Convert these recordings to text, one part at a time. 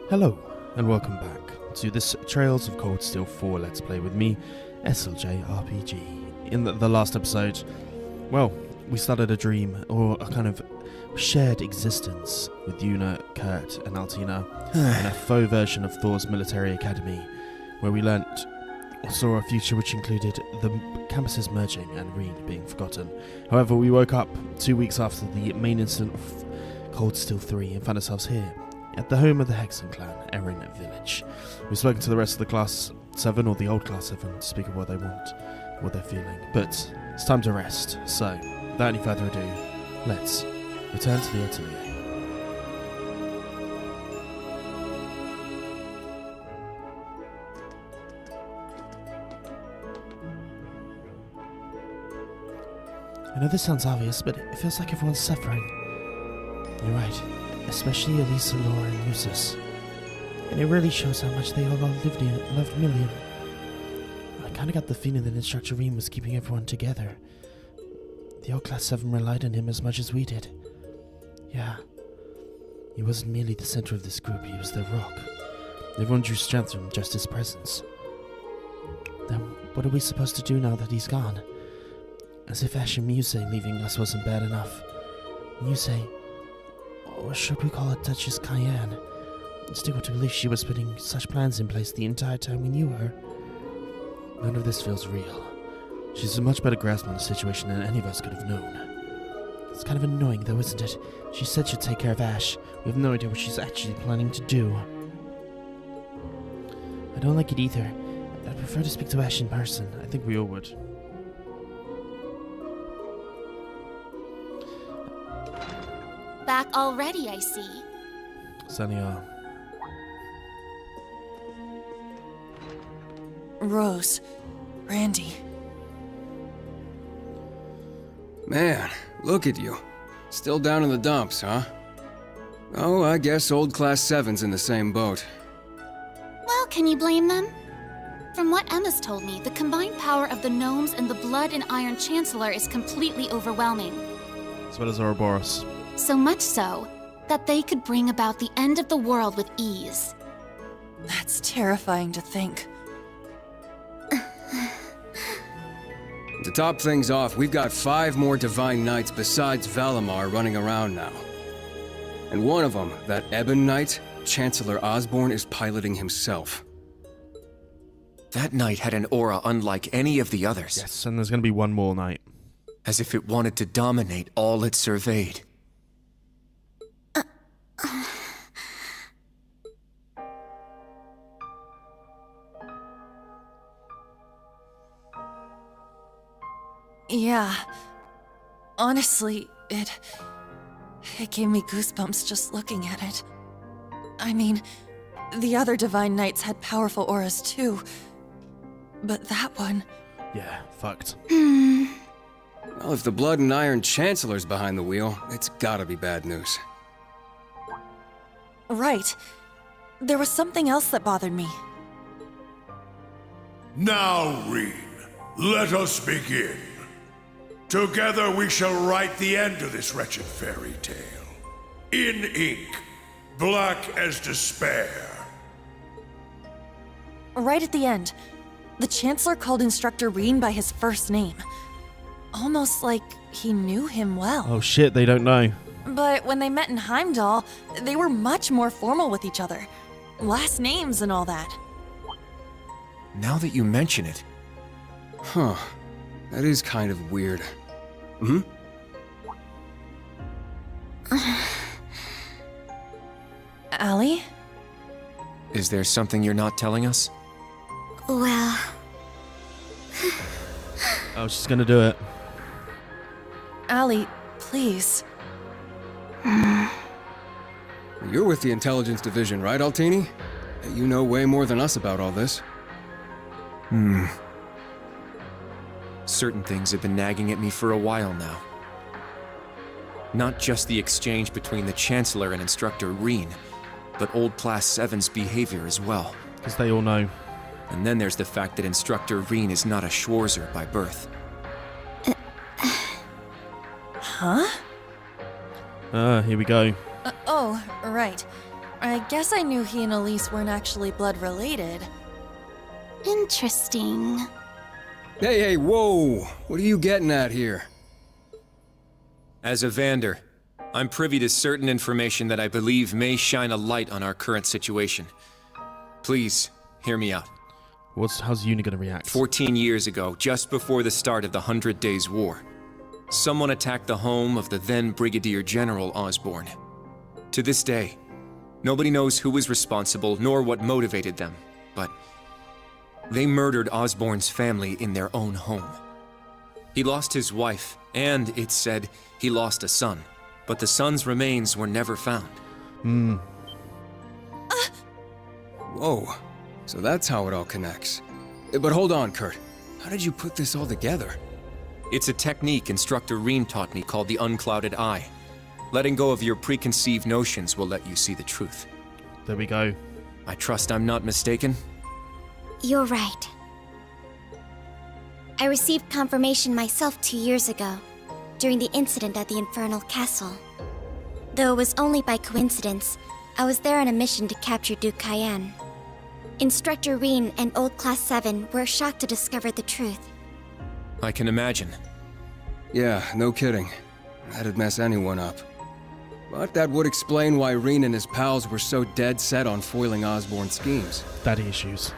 Hello, and welcome back to this Trails of Cold Steel 4 Let's Play with me, SLJ RPG. In the last episode, well, we started a dream, or a kind of shared existence with Yuna, Kurt, and Altina in a faux version of Thor's military academy, where we learnt or saw a future which included the campuses merging and Reed being forgotten. However, we woke up 2 weeks after the main incident of Cold Steel 3 and found ourselves here, at the home of the Hexen clan, Erin Village. We've spoken to the rest of the Class 7, or the old Class 7, to speak of what they want, what they're feeling. But it's time to rest, so without any further ado, let's return to the atelier. I know this sounds obvious, but it feels like everyone's suffering. You're right. Especially Elisa, Laura, and Eustace. And it really shows how much they all loved Million. I kinda got the feeling that Instructor Reem was keeping everyone together. The old Class 7 relied on him as much as we did. Yeah. He wasn't merely the center of this group, he was their rock. Everyone drew strength from just his presence. Then, what are we supposed to do now that he's gone? As if Ash and Muse leaving us wasn't bad enough. Muse, or should we call it Duchess Cayenne? It's difficult to believe she was putting such plans in place the entire time we knew her. None of this feels real. She's a much better grasp on the situation than any of us could have known. It's kind of annoying though, isn't it? She said she'd take care of Ash. We have no idea what she's actually planning to do. I don't like it either. I'd prefer to speak to Ash in person. I think we all would. Back already, I see. Certainly are. Rose. Randy. Man, look at you. Still down in the dumps, huh? Oh, I guess old Class 7's in the same boat. Well, can you blame them? From what Emma's told me, the combined power of the gnomes and the Blood and Iron Chancellor is completely overwhelming. As well as Ouroboros. So much so, that they could bring about the end of the world with ease. That's terrifying to think. To top things off, we've got 5 more Divine Knights besides Valimar running around now. And one of them, that Ebon Knight, Chancellor Osborne is piloting himself. That knight had an aura unlike any of the others. Yes, and there's going to be one more night. As if it wanted to dominate all it surveyed. Yeah. Honestly, it gave me goosebumps just looking at it. I mean, the other Divine Knights had powerful auras too. But that one... Yeah, fucked. Well, if the Blood and Iron Chancellor's behind the wheel, it's gotta be bad news. Right. There was something else that bothered me. Now, Reed, let us begin. Together we shall write the end of this wretched fairy tale. In ink, black as despair. Right at the end, the Chancellor called Instructor Reen by his first name. Almost like he knew him well. Oh shit, they don't know. But when they met in Heimdall, they were much more formal with each other. Last names and all that. Now that you mention it... Huh. That is kind of weird. Hmm? Allie? Is there something you're not telling us? Well... Oh, she's going to do it. Allie, please. You're with the Intelligence Division, right, Altini? You know way more than us about all this. Certain things have been nagging at me for a while now. Not just the exchange between the Chancellor and Instructor Reen, but old Class 7's behavior as well. Because they all know. And then there's the fact that Instructor Reen is not a Schwarzer by birth. Huh? Here we go. Oh, right. I guess I knew he and Elise weren't actually blood-related. Interesting. Hey, whoa! What are you getting at here? As a Vander, I'm privy to certain information that I believe may shine a light on our current situation. Please, hear me out. How's Uni gonna react? 14 years ago, just before the start of the 100 Days War, someone attacked the home of the then Brigadier General Osborn. To this day, nobody knows who was responsible nor what motivated them, but they murdered Osborn's family in their own home. He lost his wife, and it's said he lost a son, but the son's remains were never found. Whoa, so that's how it all connects. But hold on, Kurt. How did you put this all together? It's a technique Instructor Reen taught me called the Unclouded Eye. Letting go of your preconceived notions will let you see the truth. There we go. I trust I'm not mistaken? You're right. I received confirmation myself 2 years ago, during the incident at the Infernal Castle. Though it was only by coincidence, I was there on a mission to capture Duke Cayenne. Instructor Reen and Old Class 7 were shocked to discover the truth. I can imagine. Yeah, no kidding. That'd mess anyone up. But that would explain why Reen and his pals were so dead set on foiling Osborn's schemes. Daddy issues.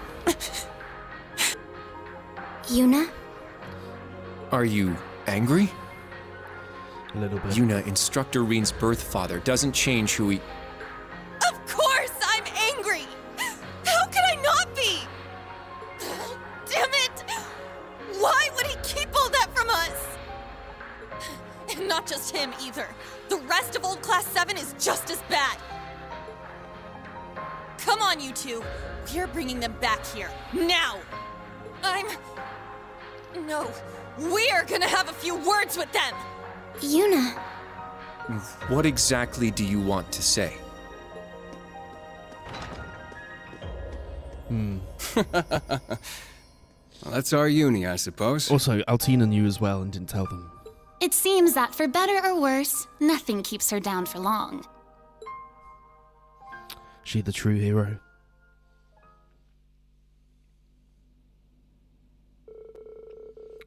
Yuna? Are you angry? A little bit. Yuna, Instructor Reen's birth father, doesn't change who he... Of course I'm angry! How could I not be? Damn it! Why would he keep all that from us? And not just him, either. The rest of Old Class 7 is just as bad. Come on, you two. We're bringing them back here. Now! No. We're gonna have a few words with them! Yuna. What exactly do you want to say? Well, that's our uni, I suppose. Also, Altina knew as well and didn't tell them. It seems that for better or worse, nothing keeps her down for long. She the true hero.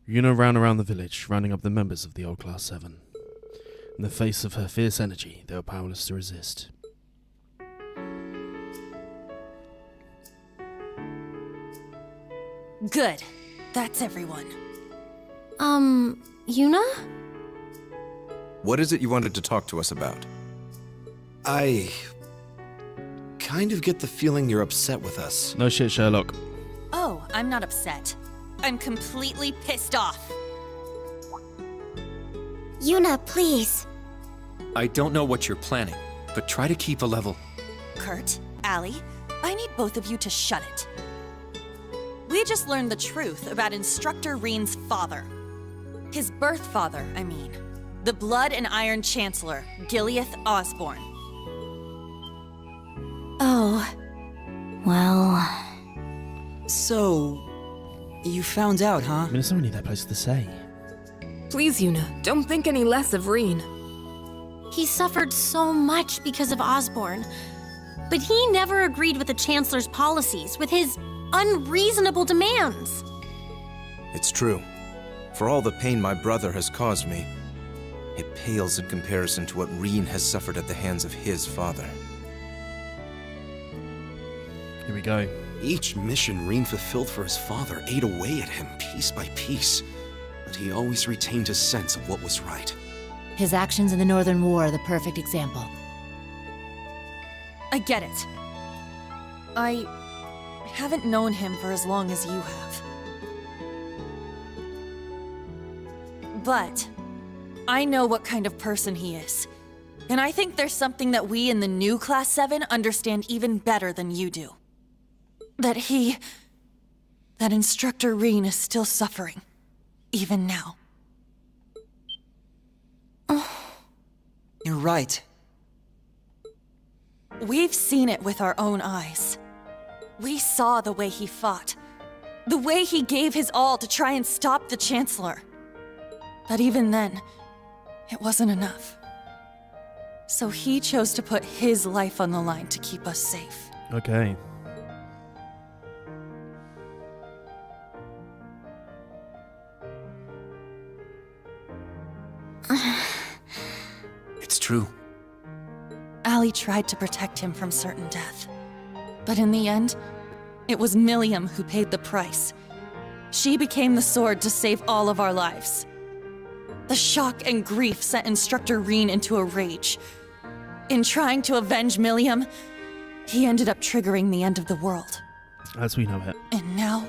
Yuna ran around the village, rounding up the members of the Old Class 7. In the face of her fierce energy, they were powerless to resist. Good. That's everyone. Yuna? What is it you wanted to talk to us about? I kind of get the feeling you're upset with us. No shit, Sherlock. Oh, I'm not upset. I'm completely pissed off. Yuna, please. I don't know what you're planning, but try to keep a level. Kurt, Allie, I need both of you to shut it. We just learned the truth about Instructor Reen's father. His birth father, I mean. The Blood and Iron Chancellor, Gileath Osborn. Oh. Well... So... you found out, huh? I mean, it's not really their place to say. Please, Yuna, don't think any less of Reen. He suffered so much because of Osborn, but he never agreed with the Chancellor's policies, with his unreasonable demands. It's true. For all the pain my brother has caused me, it pales in comparison to what Reen has suffered at the hands of his father. Here we go. Each mission Reen fulfilled for his father ate away at him piece by piece, but he always retained his sense of what was right. His actions in the Northern War are the perfect example. I get it. I haven't known him for as long as you have. But I know what kind of person he is. And I think there's something that we in the new Class 7 understand even better than you do. That Instructor Reen is still suffering. Even now. You're right. We've seen it with our own eyes. We saw the way he fought. The way he gave his all to try and stop the Chancellor. But even then, it wasn't enough. So he chose to put his life on the line to keep us safe. Okay. It's true. Allie tried to protect him from certain death. But in the end, it was Milliam who paid the price. She became the sword to save all of our lives. The shock and grief sent Instructor Reen into a rage. In trying to avenge Milliam, he ended up triggering the end of the world. As we know it. And now,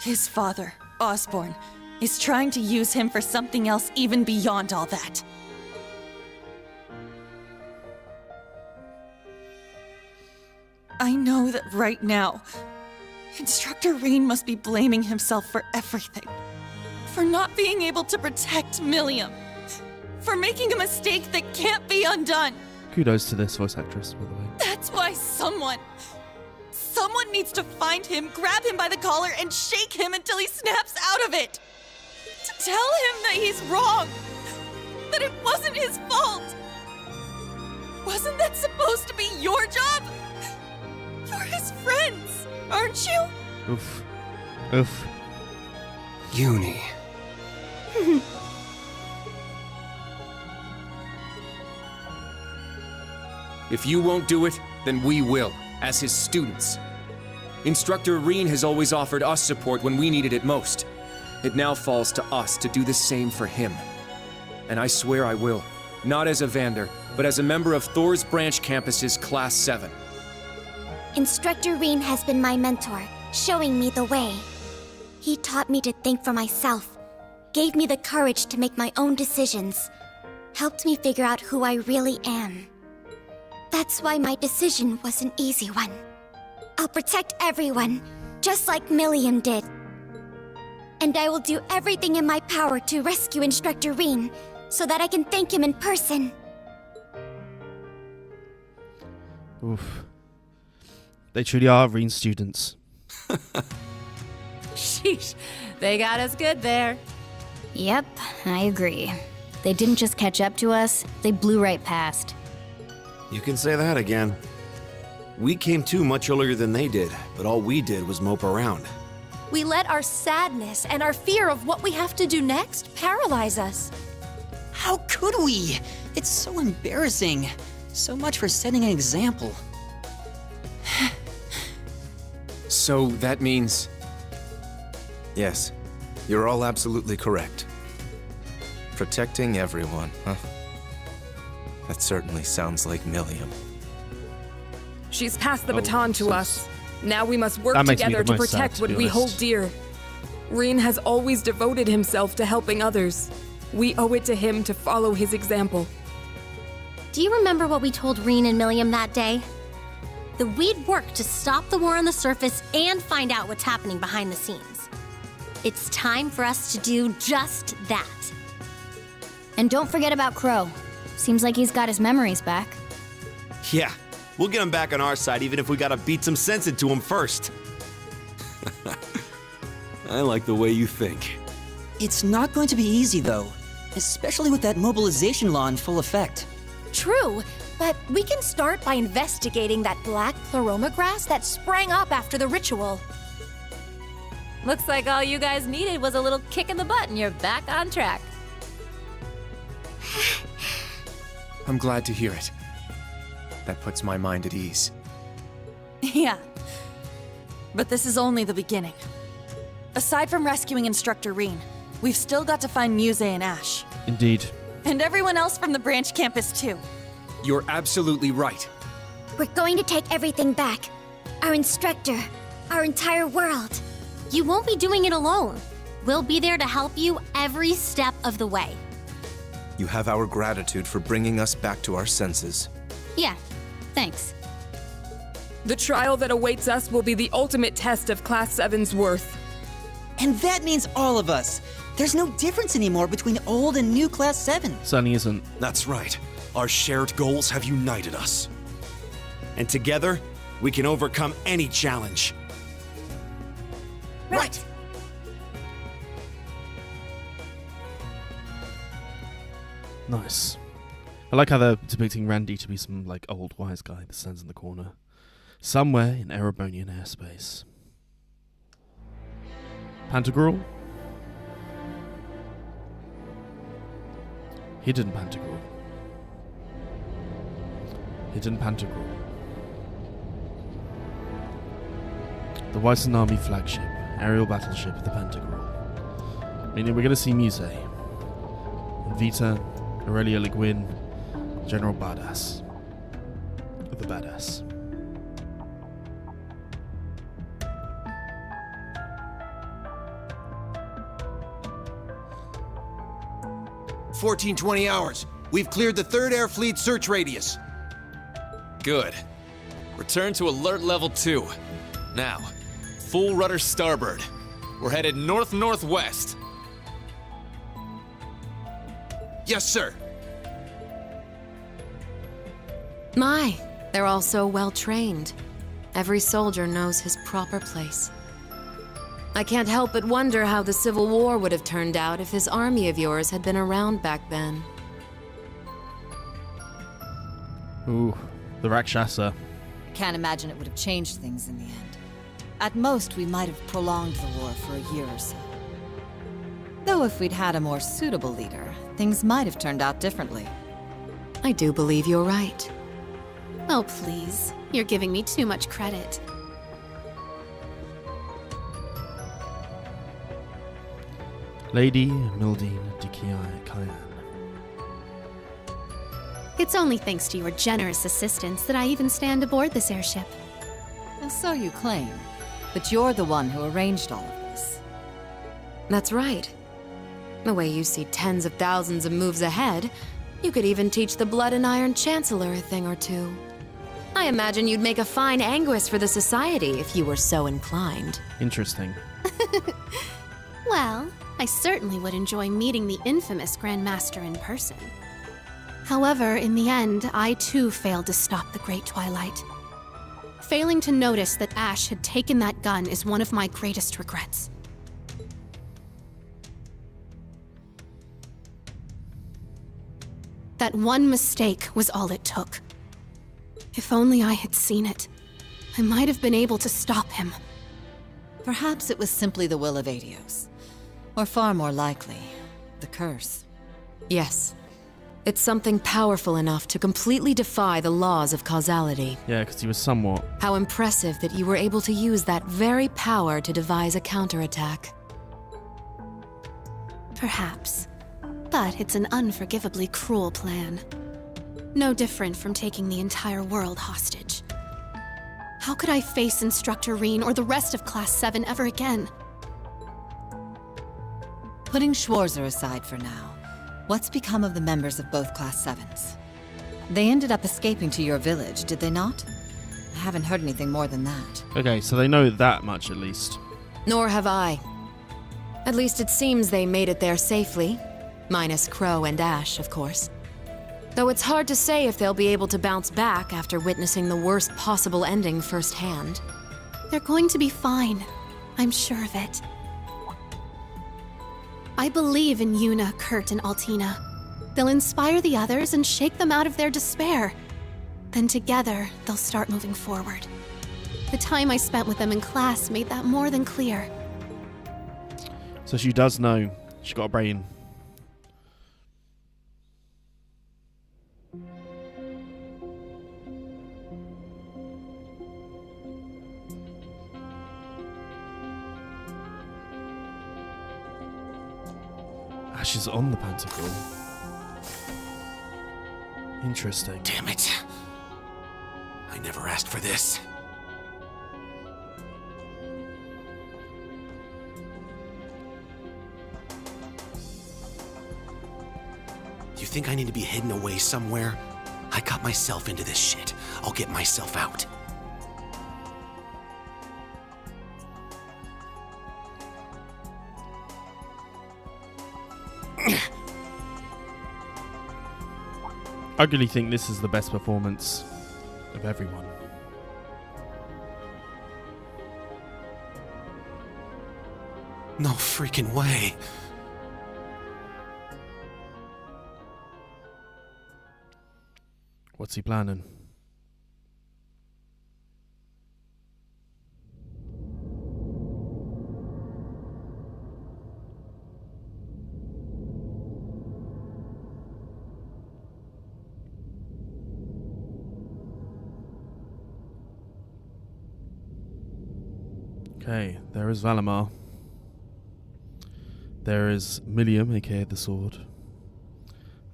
his father, Osborn, is trying to use him for something else even beyond all that. I know that right now, Instructor Reen must be blaming himself for everything. For not being able to protect Milliam. For making a mistake that can't be undone. Kudos to this voice actress, by the way. That's why someone needs to find him, grab him by the collar, and shake him until he snaps out of it. To tell him that he's wrong. That it wasn't his fault. Wasn't that supposed to be your job? You're his friends, aren't you? Oof. Oof. Uni. If you won't do it, then we will, as his students. Instructor Reen has always offered us support when we needed it most. It now falls to us to do the same for him. And I swear I will, not as a Vander, but as a member of Thor's Branch Campus's Class VII. Instructor Reen has been my mentor, showing me the way. He taught me to think for myself, gave me the courage to make my own decisions, helped me figure out who I really am. That's why my decision was an easy one. I'll protect everyone, just like Milliam did. And I will do everything in my power to rescue Instructor Reen, so that I can thank him in person. Oof. They truly are Reen students. Sheesh, they got us good there. Yep, I agree. They didn't just catch up to us, they blew right past. You can say that again. We came to much earlier than they did, but all we did was mope around. We let our sadness and our fear of what we have to do next paralyze us. How could we? It's so embarrassing. So much for setting an example. So that means... Yes, you're all absolutely correct. Protecting everyone, huh? That certainly sounds like Milliam. She's passed the baton to us. Now we must work That makes me together the to most sad, protect to what be we honest. hold dear. Reen has always devoted himself to helping others. We owe it to him to follow his example. Do you remember what we told Reen and Milliam that day? That we'd work to stop the war on the surface and find out what's happening behind the scenes. It's time for us to do just that. And don't forget about Crow. Seems like he's got his memories back. Yeah, we'll get him back on our side even if we gotta beat some sense into him first. I like the way you think. It's not going to be easy, though. Especially with that mobilization law in full effect. True, but we can start by investigating that black pleroma grass that sprang up after the ritual. Looks like all you guys needed was a little kick in the butt and you're back on track. I'm glad to hear it. That puts my mind at ease. Yeah. But this is only the beginning. Aside from rescuing Instructor Reen, we've still got to find Muse and Ash. Indeed. And everyone else from the branch campus, too. You're absolutely right. We're going to take everything back. Our instructor, our entire world. You won't be doing it alone. We'll be there to help you every step of the way. You have our gratitude for bringing us back to our senses. Yeah, thanks. The trial that awaits us will be the ultimate test of Class VII's worth. And that means all of us. There's no difference anymore between old and new Class 7. Sunny isn't. That's right. Our shared goals have united us. And together, we can overcome any challenge. Right. Nice. I like how they're depicting Randy to be some, like, old wise guy that stands in the corner. Somewhere in Erebonian airspace. Pantagruel? Hidden Pantagruel. Hidden Pantagruel. The Wyson Army flagship, aerial battleship, the Pantagruel. Meaning we're going to see Muse, and Vita, Aurelia Le Guin, General Badass. The Badass. "1420 hours. We've cleared the 3rd Air Fleet search radius." Good. Return to alert level 2. Now, full rudder starboard. We're headed north-northwest. Yes, sir. My, they're all so well trained. Every soldier knows his proper place. I can't help but wonder how the Civil War would have turned out if this army of yours had been around back then. Ooh, the Rakshasa. Can't imagine it would have changed things in the end. At most, we might have prolonged the war for a year or so. Though if we'd had a more suitable leader, things might have turned out differently. I do believe you're right. Oh, please. You're giving me too much credit. Lady Mildine de Cayenne. It's only thanks to your generous assistance that I even stand aboard this airship. And so you claim. But you're the one who arranged all of this. That's right. The way you see tens of thousands of moves ahead, you could even teach the Blood and Iron Chancellor a thing or two. I imagine you'd make a fine Anguis for the Society if you were so inclined. Interesting. Well, I certainly would enjoy meeting the infamous Grand Master in person. However, in the end, I too failed to stop the Great Twilight. Failing to notice that Ash had taken that gun is one of my greatest regrets. That one mistake was all it took. If only I had seen it, I might have been able to stop him. Perhaps it was simply the will of Adios. Or far more likely, the curse. Yes. It's something powerful enough to completely defy the laws of causality. Yeah, because he was somewhat... How impressive that you were able to use that very power to devise a counterattack. Perhaps. But it's an unforgivably cruel plan. No different from taking the entire world hostage. How could I face Instructor Reen or the rest of Class 7 ever again? Putting Schwarzer aside for now, what's become of the members of both Class 7s? They ended up escaping to your village, did they not? I haven't heard anything more than that. Okay, so they know that much at least. Nor have I. At least it seems they made it there safely. Minus Crow and Ash, of course. Though it's hard to say if they'll be able to bounce back after witnessing the worst possible ending firsthand. They're going to be fine. I'm sure of it. I believe in Yuna, Kurt, and Altina. They'll inspire the others and shake them out of their despair. Then together, they'll start moving forward. The time I spent with them in class made that more than clear. So she does know. She's got a brain. Ash is on the Pentacle. Interesting. Damn it. I never asked for this. You think I need to be hidden away somewhere? I got myself into this shit. I'll get myself out. I really think this is the best performance of everyone. No freaking way. What's he planning? Okay, there is Valimar. There is Milliam, aka the Sword.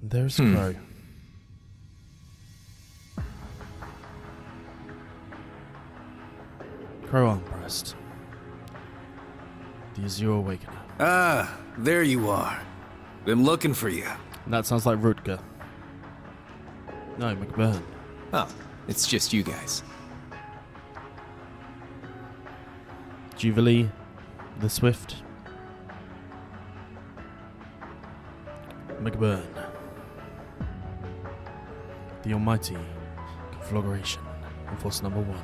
And there is Crow. Crow Armbrust. The Azure Awakener. Ah, there you are. Been looking for you. And that sounds like Rutger. No, McBurn. Oh, it's just you guys. Jubilee, the Swift, McBurn, the Almighty Conflagration, and Force number 1.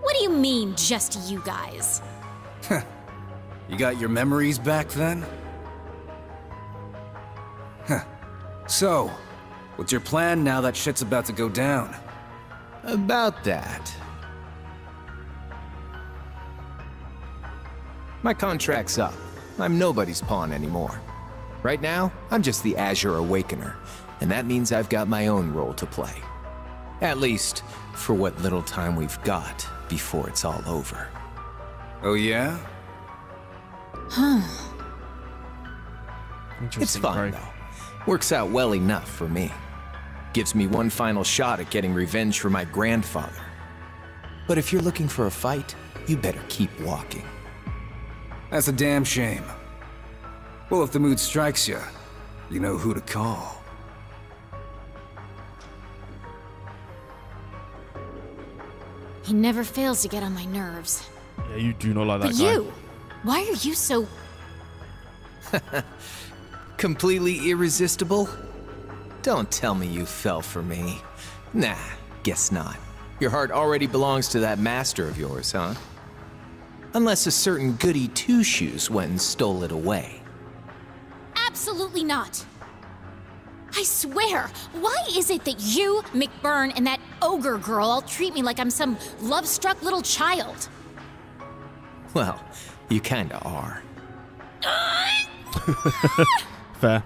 What do you mean, just you guys? You got your memories back then? So, what's your plan now that shit's about to go down? About that. My contract's up. I'm nobody's pawn anymore. Right now, I'm just the Azure Awakener, and that means I've got my own role to play. At least, for what little time we've got before it's all over. Oh yeah? It's fun, though. Works out well enough for me. Gives me one final shot at getting revenge for my grandfather. But if you're looking for a fight, you better keep walking. That's a damn shame. Well, if the mood strikes you, you know who to call. He never fails to get on my nerves. Yeah, you do not like that But guy. you! Why are you so... Completely irresistible? Don't tell me you fell for me. Nah, guess not. Your heart already belongs to that master of yours, huh? Unless a certain goody two-shoes went and stole it away. Absolutely not! I swear, why is it that you, McBurn, and that ogre girl all treat me like I'm some love-struck little child? Well, you kinda are. Fair.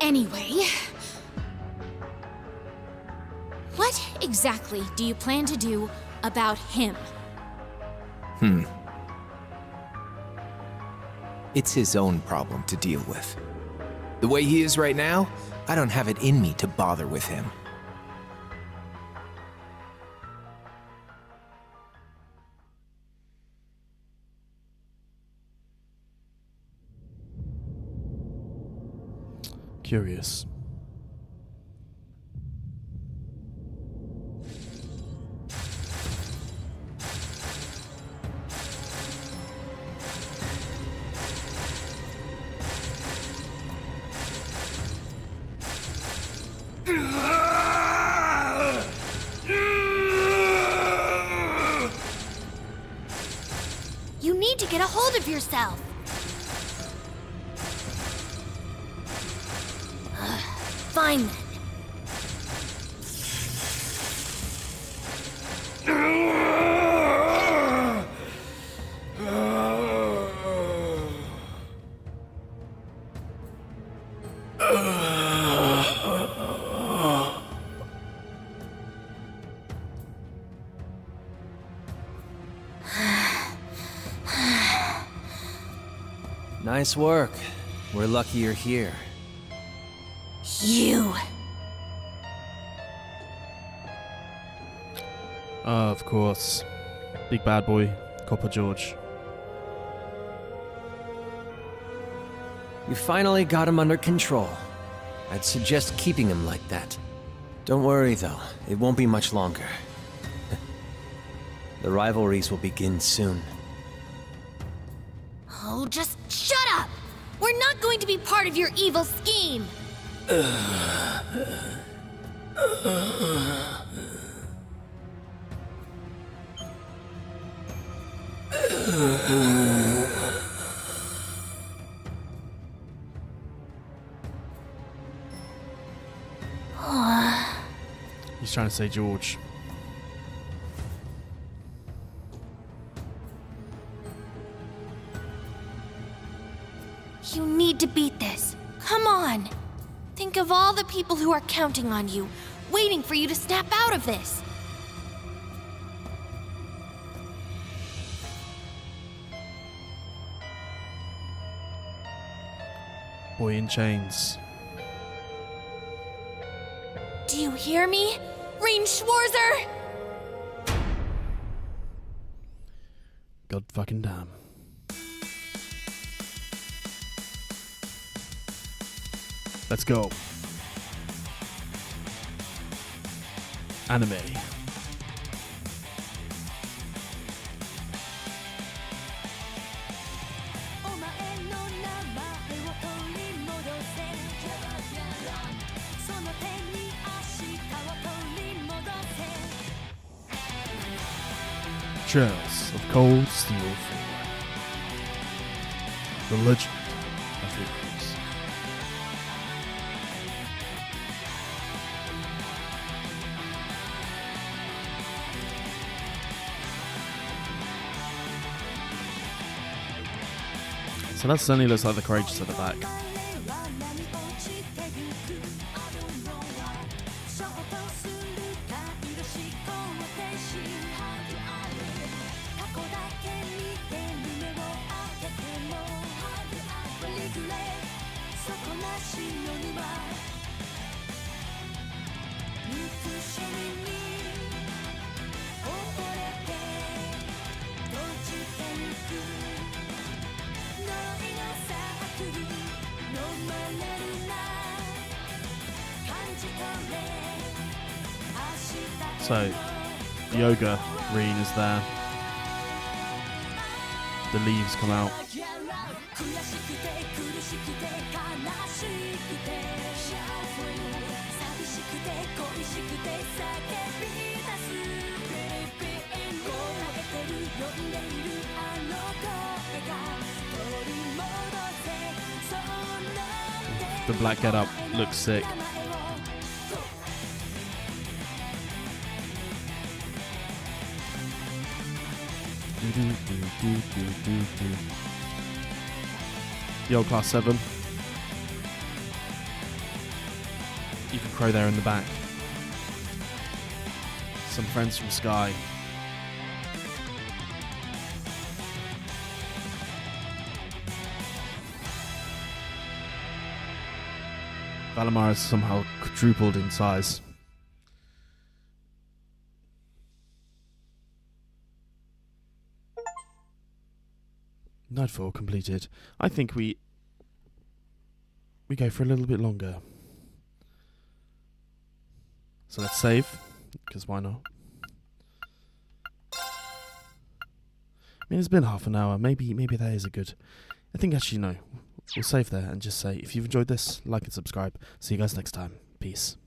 Anyway... what exactly do you plan to do about him? It's his own problem to deal with. The way he is right now, I don't have it in me to bother with him. Curious. You need to get a hold of yourself. Fine then. Nice work. We're lucky you're here. You. Of course. Big bad boy, Copper George. You finally got him under control. I'd suggest keeping him like that. Don't worry, though. It won't be much longer. The rivalries will begin soon. Oh, just shut up! We're not going to be part of your evil scheme! He's trying to say George. You need to beat this. Come on. Think of all the people who are counting on you, waiting for you to snap out of this. Boy in chains. Do you hear me? Rean Schwarzer! God fucking damn. Let's go. Anime. Trails of Cold Steel 4. The Legend of Heroes. So that certainly looks like the Courageous at the back. So, Yoga Rean is there. The leaves come out. The black getup looks sick. The old Class VII. Even Crow there in the back. Some friends from Sky. Valimar has somehow quadrupled in size. Nightfall completed. I think we go for a little bit longer. So let's save, because why not? I mean, it's been half an hour. Maybe that is a good... I think actually no. We'll save there and just say, if you've enjoyed this, like and subscribe. See you guys next time. Peace.